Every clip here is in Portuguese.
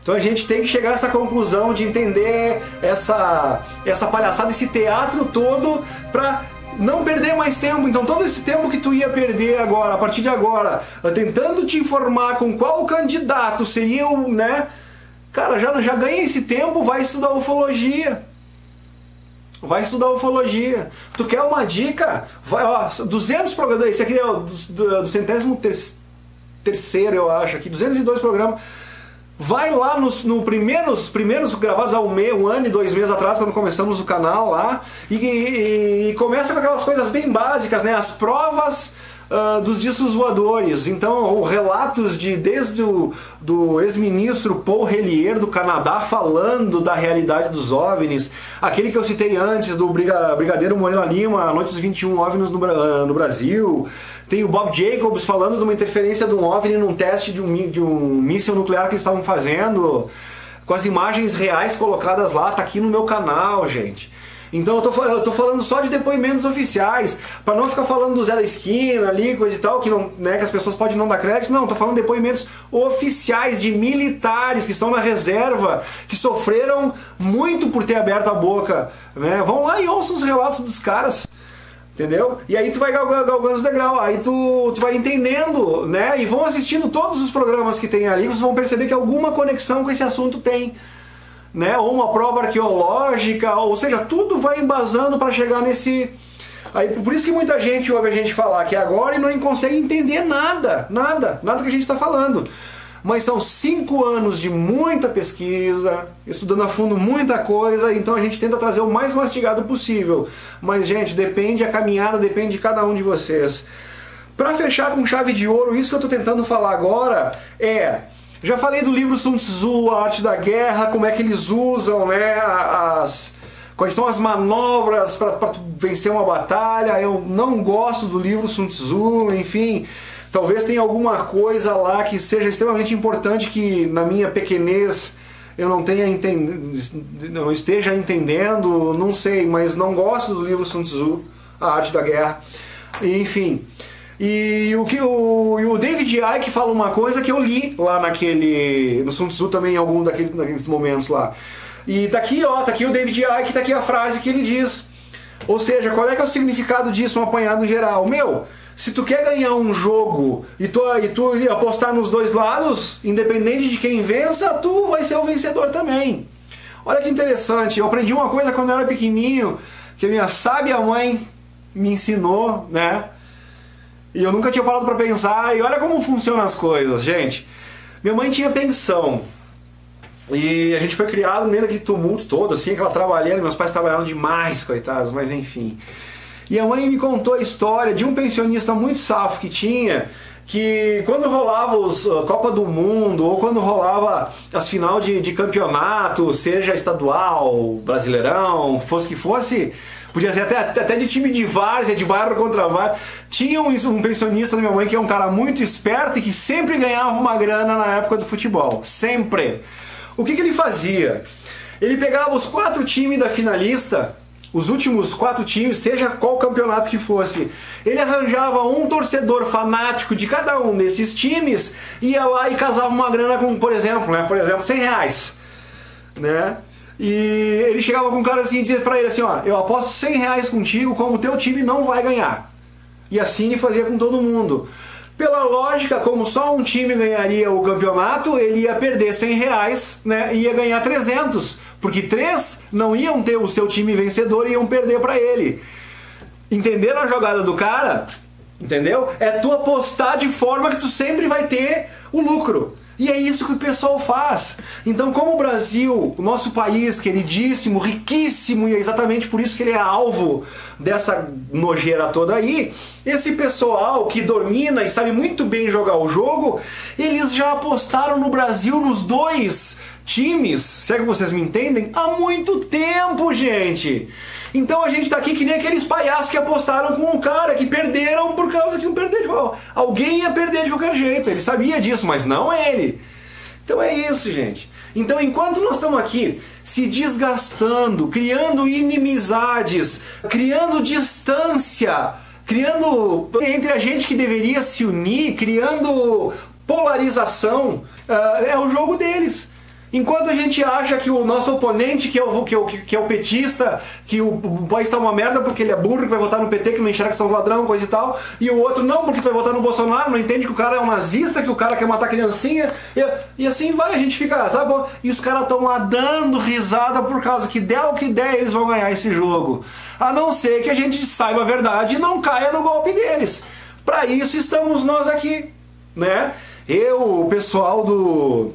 Então a gente tem que chegar a essa conclusão de entender essa palhaçada, esse teatro todo, pra não perder mais tempo. Então todo esse tempo que tu ia perder agora, a partir de agora, tentando te informar com qual candidato seria o, né? Cara, já ganha esse tempo, vai estudar ufologia. Vai estudar ufologia. Tu quer uma dica? Vai, ó, 200 programas, esse aqui é o do 103º, eu acho, aqui, 202 programas. Vai lá nos primeiros gravados há um ano e 2 meses atrás, quando começamos o canal lá, e começa com aquelas coisas bem básicas, né? As provas dos discos voadores. Então, relatos desde do ex-ministro Paul Hellyer do Canadá falando da realidade dos OVNIs, aquele que eu citei antes do Brigadeiro Moreira Lima, a Noite dos 21 OVNIs no Brasil. Tem o Bob Jacobs falando de uma interferência de um OVNI num teste de um míssil nuclear que eles estavam fazendo, com as imagens reais colocadas lá. Tá aqui no meu canal, gente. Então eu tô falando só de depoimentos oficiais, para não ficar falando do Zé da Esquina ali, coisa e tal, que, não, né, que as pessoas podem não dar crédito. Não, tô falando de depoimentos oficiais de militares que estão na reserva, que sofreram muito por ter aberto a boca, né? Vão lá e ouçam os relatos dos caras. Entendeu? E aí tu vai galgando os degraus, aí tu vai entendendo, né? E vão assistindo todos os programas que tem ali, vocês vão perceber que alguma conexão com esse assunto tem, né? Ou uma prova arqueológica, ou seja, tudo vai embasando para chegar nesse... Aí, por isso que muita gente ouve a gente falar aqui agora e não consegue entender nada que a gente está falando. Mas são 5 anos de muita pesquisa, estudando a fundo muita coisa, então a gente tenta trazer o mais mastigado possível. Mas, gente, a caminhada depende de cada um de vocês. Para fechar com chave de ouro, isso que eu estou tentando falar agora já falei do livro Sun Tzu, A Arte da Guerra, como é que eles usam, né, quais são as manobras para vencer uma batalha. Eu não gosto do livro Sun Tzu, enfim... Talvez tenha alguma coisa lá que seja extremamente importante que na minha pequenez eu não esteja entendendo, não sei, mas não gosto do livro Sun Tzu, A Arte da Guerra, enfim. E o David Icke fala uma coisa que eu li lá no Sun Tzu também, em algum daqueles momentos lá. E tá aqui o David Icke, tá aqui a frase que ele diz. Ou seja, qual é que é o significado disso, um apanhado geral? Se tu quer ganhar um jogo e tu apostar nos dois lados, independente de quem vença, tu vai ser o vencedor também. Olha que interessante, eu aprendi uma coisa quando eu era pequenininho, que a minha sábia mãe me ensinou, né? E eu nunca tinha parado para pensar, e olha como funcionam as coisas, gente. Minha mãe tinha pensão, e a gente foi criado no meio daquele tumulto todo, assim, aquela trabalheira, meus pais trabalharam demais, coitados, mas enfim... E a mãe me contou a história de um pensionista muito safo que tinha, que quando rolava a Copa do Mundo, ou quando rolava as final de campeonato, seja estadual, brasileirão, fosse que fosse, podia ser até de time de várzea, de bairro contra várzea, tinha um pensionista da minha mãe que é um cara muito esperto e que sempre ganhava uma grana na época do futebol, sempre. O que ele fazia? Ele pegava os 4 times da finalista, os últimos 4 times, seja qual campeonato que fosse, ele arranjava um torcedor fanático de cada um desses times, ia lá e casava uma grana com, por exemplo, R$100, né? E ele chegava com um cara assim e dizia pra ele assim, ó, eu aposto R$100 contigo como o teu time não vai ganhar. E assim ele fazia com todo mundo. Pela lógica, como só um time ganharia o campeonato, ele ia perder R$100, né, e ia ganhar 300, porque 3 não iam ter o seu time vencedor e iam perder para ele. Entenderam a jogada do cara? Entendeu? É tu apostar de forma que tu sempre vai ter o lucro. E é isso que o pessoal faz. Então, como o Brasil, o nosso país queridíssimo, riquíssimo, e é exatamente por isso que ele é alvo dessa nojeira toda aí, esse pessoal que domina e sabe muito bem jogar o jogo, eles já apostaram no Brasil nos 2 times, se é que vocês me entendem, há muito tempo, gente. Então a gente tá aqui que nem aqueles palhaços que apostaram com um cara que perderam por causa que não perderam. Alguém ia perder de qualquer jeito, ele sabia disso, mas não ele. Então é isso, gente. Então enquanto nós estamos aqui se desgastando, criando inimizades, criando distância, criando entre a gente que deveria se unir, criando polarização, é o jogo deles. Enquanto a gente acha que o nosso oponente, que é o petista, que o país está uma merda porque ele é burro, que vai votar no PT, que não enxerga que são os ladrão, coisa e tal, e o outro não, porque vai votar no Bolsonaro, não entende que o cara é um nazista, que o cara quer matar criancinha, e assim vai, a gente fica, sabe? E os caras estão lá dando risada por causa que der o que der, eles vão ganhar esse jogo. A não ser que a gente saiba a verdade e não caia no golpe deles. Para isso estamos nós aqui, né? O pessoal do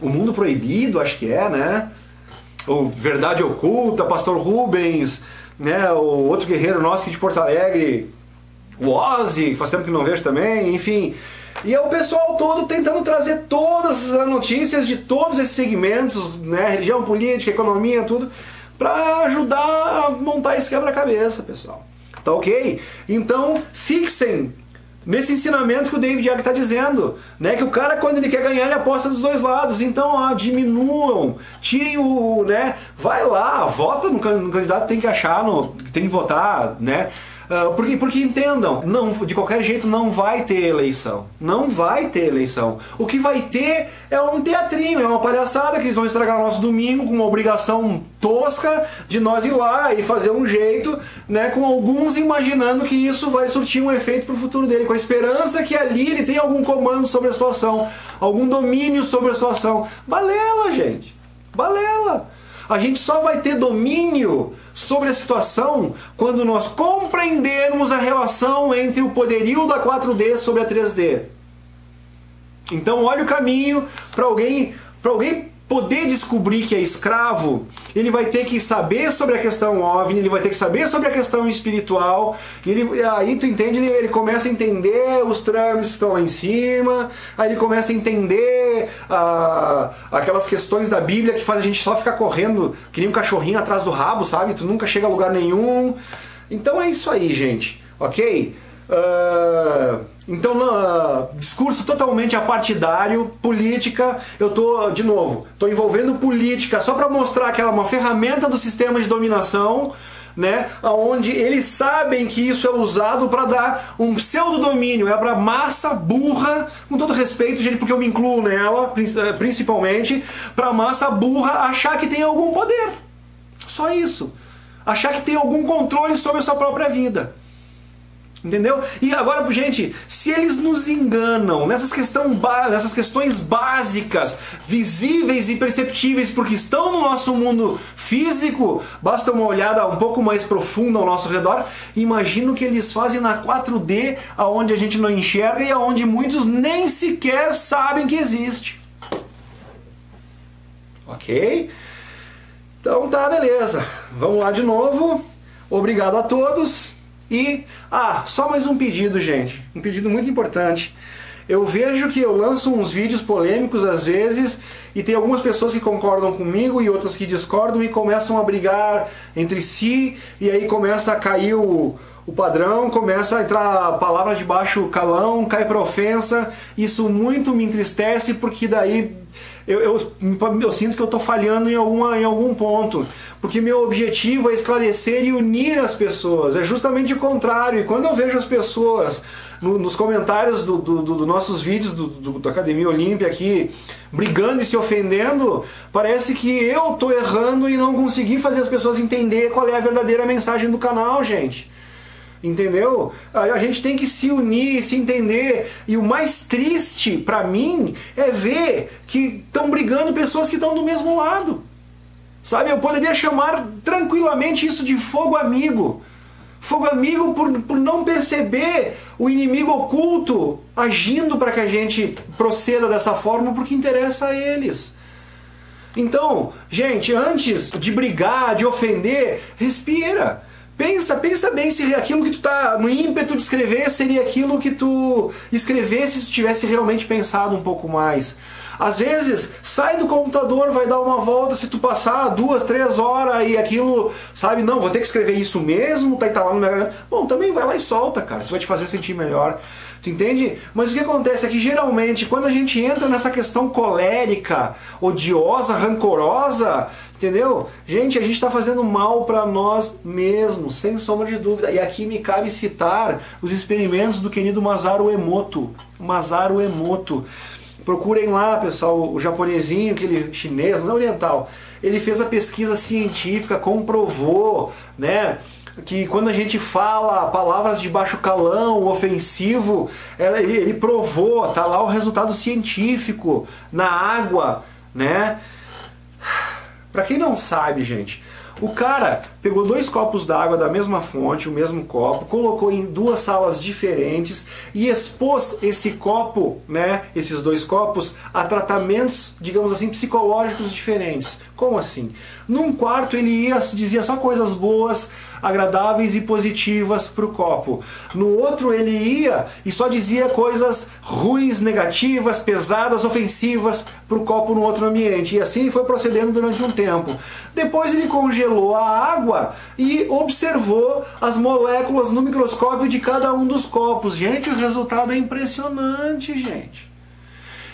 O Mundo Proibido, acho que é, né? O Verdade Oculta, Pastor Rubens, né? O outro guerreiro nosso aqui de Porto Alegre, o Ozzy, que faz tempo que não vejo também, enfim. E é o pessoal todo tentando trazer todas as notícias de todos esses segmentos, né? Religião, política, economia, tudo, para ajudar a montar esse quebra-cabeça, pessoal. Tá ok? Então, fixem nesse ensinamento que o David Icke está dizendo, né? Que o cara, quando ele quer ganhar, ele aposta dos dois lados. Então, ó, diminuam, tirem o, né? Vai lá, vota no candidato, tem que achar, tem que votar, né? Porque entendam, não, de qualquer jeito não vai ter eleição. Não vai ter eleição. O que vai ter é um teatrinho, é uma palhaçada que eles vão estragar o nosso domingo com uma obrigação tosca de nós ir lá e fazer um jeito, né, com alguns imaginando que isso vai surtir um efeito pro futuro dele, com a esperança que ali ele tem algum comando sobre a situação, algum domínio sobre a situação. Balela, gente. Balela. A gente só vai ter domínio sobre a situação quando nós compreendermos a relação entre o poderio da 4D sobre a 3D. Então olha o caminho para alguém poder descobrir que é escravo. Ele vai ter que saber sobre a questão OVNI, ele vai ter que saber sobre a questão espiritual, e aí tu entende, ele começa a entender os trâmites que estão lá em cima, aí ele começa a entender aquelas questões da Bíblia que faz a gente só ficar correndo que nem um cachorrinho atrás do rabo, sabe? Tu nunca chega a lugar nenhum. Então é isso aí, gente, ok? Então, discurso totalmente apartidário, política, eu tô, de novo, tô envolvendo política só para mostrar que ela é uma ferramenta do sistema de dominação, né, onde eles sabem que isso é usado para dar um pseudo-domínio, é para massa burra, com todo respeito, gente, porque eu me incluo nela, principalmente, para massa burra achar que tem algum poder. Só isso. Achar que tem algum controle sobre a sua própria vida. Entendeu? E agora, gente, se eles nos enganam nessas questões básicas, visíveis e perceptíveis, porque estão no nosso mundo físico, basta uma olhada um pouco mais profunda ao nosso redor, imagina o que eles fazem na 4D, aonde a gente não enxerga e aonde muitos nem sequer sabem que existe. Ok? Então tá, beleza. Vamos lá de novo. Obrigado a todos. E, só mais um pedido, gente, um pedido muito importante. Eu vejo que eu lanço uns vídeos polêmicos às vezes e tem algumas pessoas que concordam comigo e outras que discordam e começam a brigar entre si e aí começa a cair o padrão, começa a entrar palavras de baixo calão, cai para ofensa. Isso muito me entristece porque daí eu sinto que eu estou falhando em algum ponto, porque meu objetivo é esclarecer e unir as pessoas, é justamente o contrário. E quando eu vejo as pessoas nos comentários dos nossos vídeos da Academia Olímpia aqui, brigando e se ofendendo, parece que eu estou errando e não consegui fazer as pessoas entender qual é a verdadeira mensagem do canal, gente. Entendeu? A gente tem que se unir, se entender. E o mais triste pra mim é ver que estão brigando pessoas que estão do mesmo lado. Sabe? Eu poderia chamar tranquilamente isso de fogo amigo. Fogo amigo por não perceber o inimigo oculto agindo para que a gente proceda dessa forma porque interessa a eles. Então, gente, antes de brigar, de ofender, respira. Pensa bem se aquilo que tu tá no ímpeto de escrever seria aquilo que tu escrevesse se tu tivesse realmente pensado um pouco mais. Às vezes, sai do computador, vai dar uma volta, se tu passar 2, 3 horas e aquilo, sabe, não, vou ter que escrever isso mesmo, tá lá no meu... Bom, também vai lá e solta, cara, isso vai te fazer sentir melhor. Tu entende? Mas o que acontece é que geralmente quando a gente entra nessa questão colérica, odiosa, rancorosa, entendeu? Gente, a gente está fazendo mal para nós mesmos, sem sombra de dúvida. E aqui me cabe citar os experimentos do querido Masaru Emoto. Masaru Emoto. procurem lá, pessoal, o japonesinho, aquele chinês, não é oriental, ele fez a pesquisa científica, comprovou, né, que quando a gente fala palavras de baixo calão, ofensivo, ele provou, tá lá o resultado científico na água, né? Pra quem não sabe, gente, o cara pegou 2 copos d'água da mesma fonte, o mesmo copo, colocou em 2 salas diferentes e expôs esse copo, né, esses 2 copos, a tratamentos, digamos assim, psicológicos diferentes. Como assim? Num quarto ele dizia só coisas boas, agradáveis e positivas para o copo. No outro ele ia e só dizia coisas ruins, negativas, pesadas, ofensivas para o copo no outro ambiente. E assim foi procedendo durante um tempo. Depois ele congelou a água e observou as moléculas no microscópio de cada um dos copos. Gente, o resultado é impressionante, gente.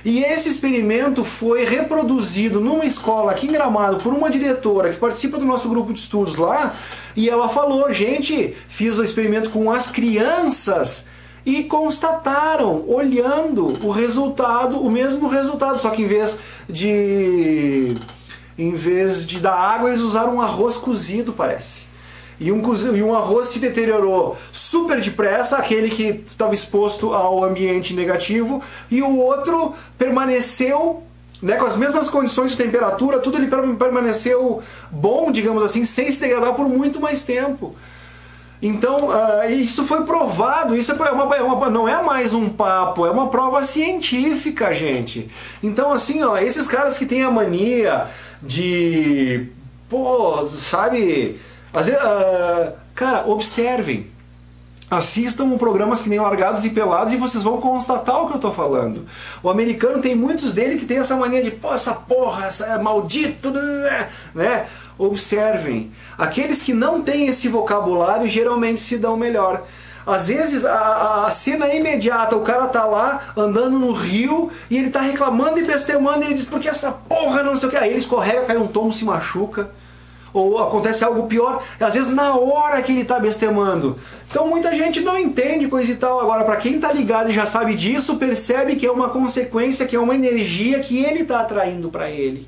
E esse experimento foi reproduzido numa escola aqui em Gramado por uma diretora que participa do nosso grupo de estudos lá, e ela falou, gente, fiz o experimento com as crianças e constataram, olhando o resultado, o mesmo resultado, só que em vez de dar água, eles usaram um arroz cozido, parece. E um arroz se deteriorou super depressa, aquele que estava exposto ao ambiente negativo, e o outro permaneceu, né, com as mesmas condições de temperatura, tudo ele permaneceu bom, digamos assim, sem se degradar por muito mais tempo. Então, isso foi provado, isso não é mais um papo, é uma prova científica, gente. Então, assim, ó, esses caras que têm a mania de, pô, sabe... cara, observem, assistam programas que nem Largados e Pelados e vocês vão constatar o que eu tô falando. O americano tem muitos dele que tem essa mania de, pô, essa porra, essa é maldito, né? Observem, aqueles que não têm esse vocabulário geralmente se dão melhor. Às vezes a cena imediata, o cara tá lá andando no rio e ele tá reclamando e bestemando e ele diz, porque essa porra não sei o que, aí ele escorrega, cai um tombo, se machuca. Ou acontece algo pior, às vezes na hora que ele está bestemando. Então muita gente não entende coisa e tal. Agora, para quem está ligado e já sabe disso, percebe que é uma consequência, que é uma energia que ele está atraindo para ele.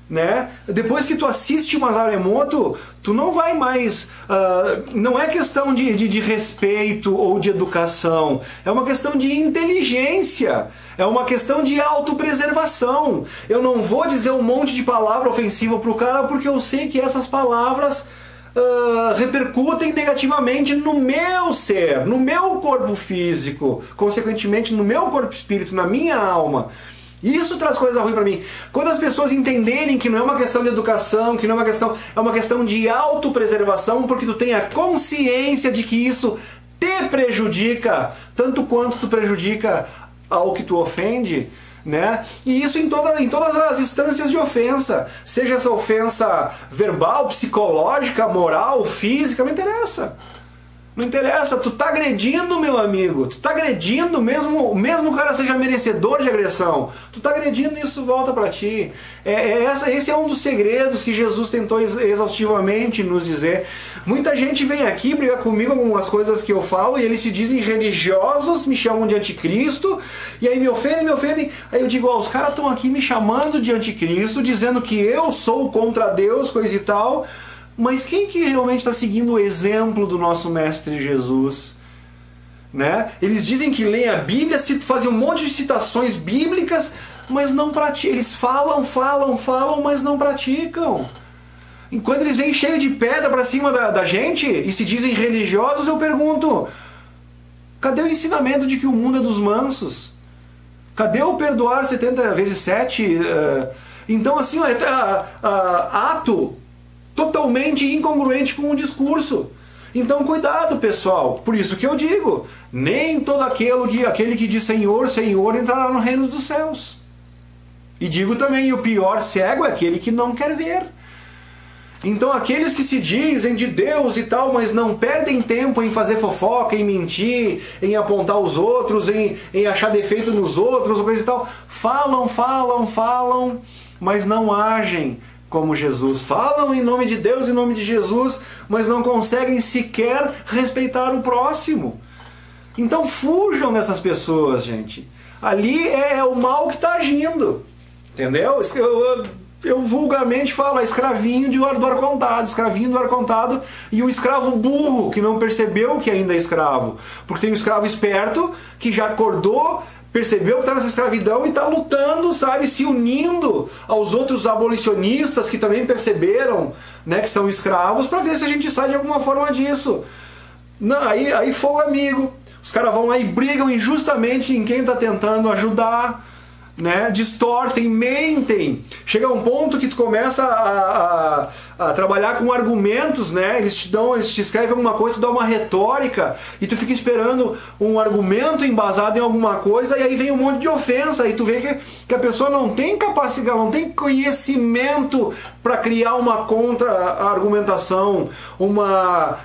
Né? Depois que tu assiste Masaru Emoto, tu não vai mais... não é questão de respeito ou de educação. É uma questão de inteligência. É uma questão de autopreservação. Eu não vou dizer um monte de palavra ofensiva pro cara porque eu sei que essas palavras repercutem negativamente no meu ser, no meu corpo físico, consequentemente no meu corpo espírito, na minha alma. Isso traz coisa ruim pra mim. Quando as pessoas entenderem que não é uma questão de educação, que não é uma questão de autopreservação, porque tu tem a consciência de que isso te prejudica, tanto quanto tu prejudica ao que tu ofende, né? E isso em todas as instâncias de ofensa. Seja essa ofensa verbal, psicológica, moral, física, não interessa. Não interessa, tu tá agredindo, meu amigo, tu tá agredindo, mesmo o cara seja merecedor de agressão, tu tá agredindo e isso volta pra ti. Esse é um dos segredos que Jesus tentou exaustivamente nos dizer. Muita gente vem aqui brigar comigo com algumas coisas que eu falo e eles se dizem religiosos, me chamam de anticristo, e aí me ofendem. Aí eu digo, ó, os caras estão aqui me chamando de anticristo, dizendo que eu sou contra Deus, coisa e tal. Mas quem que realmente está seguindo o exemplo do nosso Mestre Jesus? Né? Eles dizem que leem a Bíblia, fazem um monte de citações bíblicas, mas não praticam. Eles falam, mas não praticam. E quando eles vêm cheios de pedra para cima da gente e se dizem religiosos, eu pergunto, cadê o ensinamento de que o mundo é dos mansos? Cadê o perdoar 70 vezes 7? Então assim, ato totalmente incongruente com o discurso. Então cuidado, pessoal. Por isso que eu digo, nem todo aquele que diz Senhor, Senhor entrará no reino dos céus. E digo também, o pior cego é aquele que não quer ver. Então aqueles que se dizem de Deus e tal, mas não perdem tempo em fazer fofoca, em mentir, em apontar os outros, em achar defeito nos outros, coisa e tal, falam, mas não agem como Jesus. Falam em nome de Deus, em nome de Jesus, mas não conseguem sequer respeitar o próximo. Então fujam dessas pessoas, gente. Ali é o mal que está agindo, entendeu? Eu vulgarmente falo, escravinho do arcontado, escravinho do arcontado, e o escravo burro que não percebeu que ainda é escravo. Porque tem um escravo esperto que já acordou, percebeu que está nessa escravidão e está lutando, sabe, se unindo aos outros abolicionistas que também perceberam, né, que são escravos, para ver se a gente sai de alguma forma disso. Não, aí foi o amigo. Os caras vão lá e brigam injustamente em quem está tentando ajudar, né? Distorcem, mentem. Chega a um ponto que tu começa a trabalhar com argumentos, né? Eles te escrevem alguma coisa, tu dá uma retórica e tu fica esperando um argumento embasado em alguma coisa, e aí vem um monte de ofensa, e tu vê que a pessoa não tem capacidade, não tem conhecimento para criar uma contra-argumentação, uma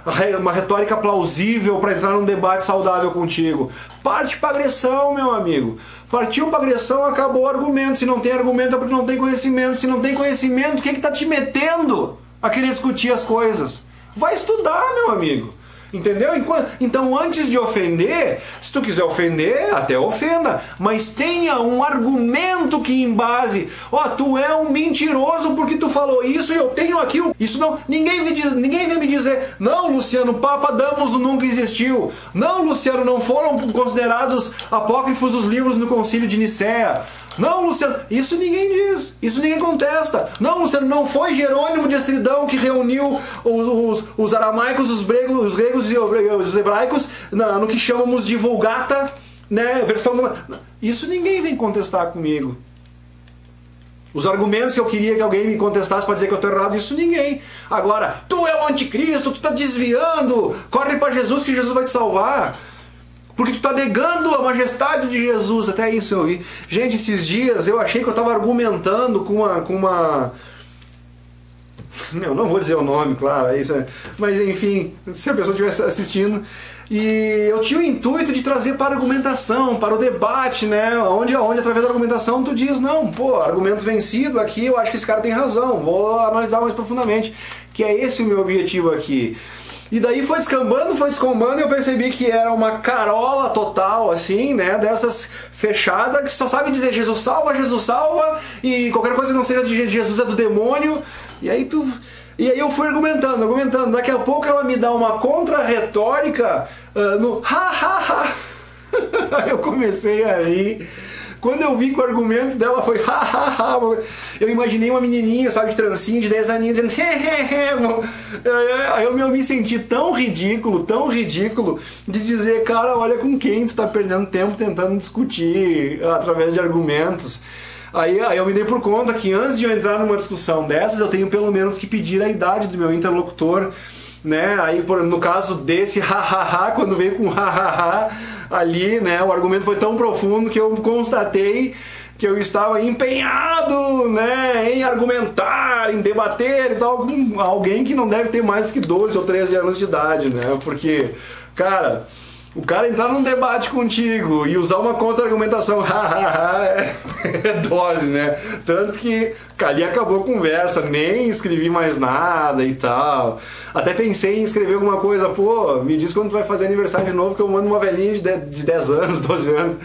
retórica plausível para entrar num debate saudável contigo. Parte para agressão, meu amigo. Partiu para agressão, acabou o argumento. Se não tem argumento é porque não tem conhecimento. Se não tem conhecimento, o que está te metendo a querer discutir as coisas? Vai estudar, meu amigo. Entendeu? Então, antes de ofender, se tu quiser ofender, até ofenda, mas tenha um argumento que embase. Ó, tu é um mentiroso porque tu falou isso e eu tenho aqui isso. Não, ninguém vem me dizer, não, Luciano, Papa Damos nunca existiu. Não, Luciano, não foram considerados apócrifos os livros no Concílio de Nicéia. Não, Luciano, isso ninguém diz, isso ninguém contesta. Não, Luciano, não foi Jerônimo de Estridão que reuniu os aramaicos, os gregos e os hebraicos no que chamamos de Vulgata, né, versão... Isso ninguém vem contestar comigo. Os argumentos que eu queria que alguém me contestasse para dizer que eu estou errado, isso ninguém. Agora, tu é o anticristo, tu está desviando, corre para Jesus que Jesus vai te salvar. Porque tu está negando a majestade de Jesus. Até isso eu vi. Gente, esses dias eu achei que eu estava argumentando com uma... Não vou dizer o nome, claro. Mas enfim, se a pessoa estivesse assistindo. E eu tinha o intuito de trazer para a argumentação, para o debate, né? Onde através da argumentação tu diz, não, pô, argumento vencido aqui, eu acho que esse cara tem razão. Vou analisar mais profundamente. Que é esse o meu objetivo aqui. E daí foi descambando, e eu percebi que era uma carola total, assim, né, dessas fechadas, que só sabe dizer Jesus salva, e qualquer coisa que não seja de Jesus é do demônio. E aí eu fui argumentando, daqui a pouco ela me dá uma contra-retórica no ha. Aí eu comecei a rir. Quando eu vi que o argumento dela foi ha, eu imaginei uma menininha, sabe, de trancinha, de 10 aninhos, dizendo aí eu me senti tão ridículo, de dizer, cara, olha com quem tu tá perdendo tempo tentando discutir através de argumentos. Aí eu me dei por conta que antes de eu entrar numa discussão dessas, eu tenho pelo menos que pedir a idade do meu interlocutor, né? Aí no caso desse quando veio com ali, né, o argumento foi tão profundo que eu constatei que eu estava empenhado, né, em argumentar, em debater e tal, com alguém que não deve ter mais que 12 ou 13 anos de idade, né? Porque, cara, o cara entrar num debate contigo e usar uma contra-argumentação, é dose, né? Tanto que ali acabou a conversa, nem escrevi mais nada e tal. Até pensei em escrever alguma coisa, pô, me diz quando tu vai fazer aniversário de novo que eu mando uma velhinha de 10 anos, 12 anos.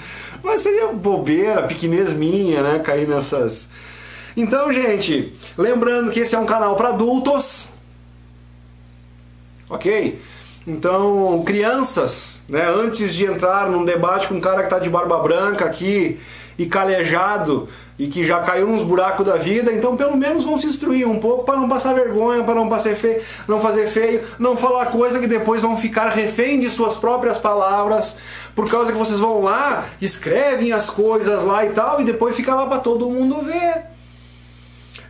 Mas seria bobeira, pequenez minha, né? Cair nessas... Então, gente, lembrando que esse é um canal para adultos, ok? Então, crianças, né, antes de entrar num debate com um cara que está de barba branca aqui e calejado e que já caiu nos buracos da vida, então pelo menos vão se instruir um pouco para não passar vergonha, para não fazer feio, não falar coisa que depois vão ficar refém de suas próprias palavras, por causa que vocês vão lá, escrevem as coisas lá e tal, e depois fica lá para todo mundo ver.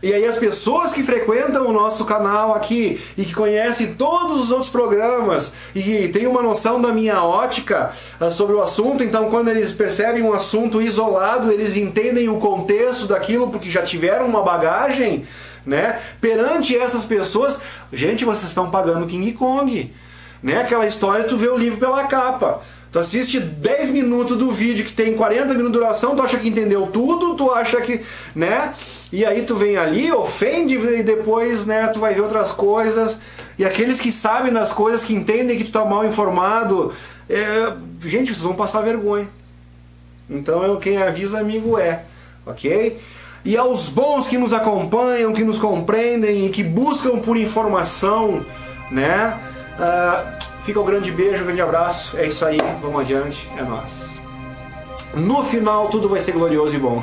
E aí as pessoas que frequentam o nosso canal aqui e que conhecem todos os outros programas e que têm uma noção da minha ótica sobre o assunto, então quando eles percebem um assunto isolado, eles entendem o contexto daquilo porque já tiveram uma bagagem, né? Perante essas pessoas, gente, vocês estão pagando King Kong, né? Aquela história, tu vê o livro pela capa. Tu assiste 10 minutos do vídeo que tem 40 minutos de duração, tu acha que entendeu tudo, tu acha que, né? E aí tu vem ali, ofende e depois, né, tu vai ver outras coisas. E aqueles que sabem das coisas, que entendem que tu tá mal informado, gente, vocês vão passar vergonha. Então quem avisa amigo é, ok? E aos bons que nos acompanham, que nos compreendem e que buscam por informação, né? Fica um grande beijo, um grande abraço. É isso aí, vamos adiante, é nóis. No final tudo vai ser glorioso e bom.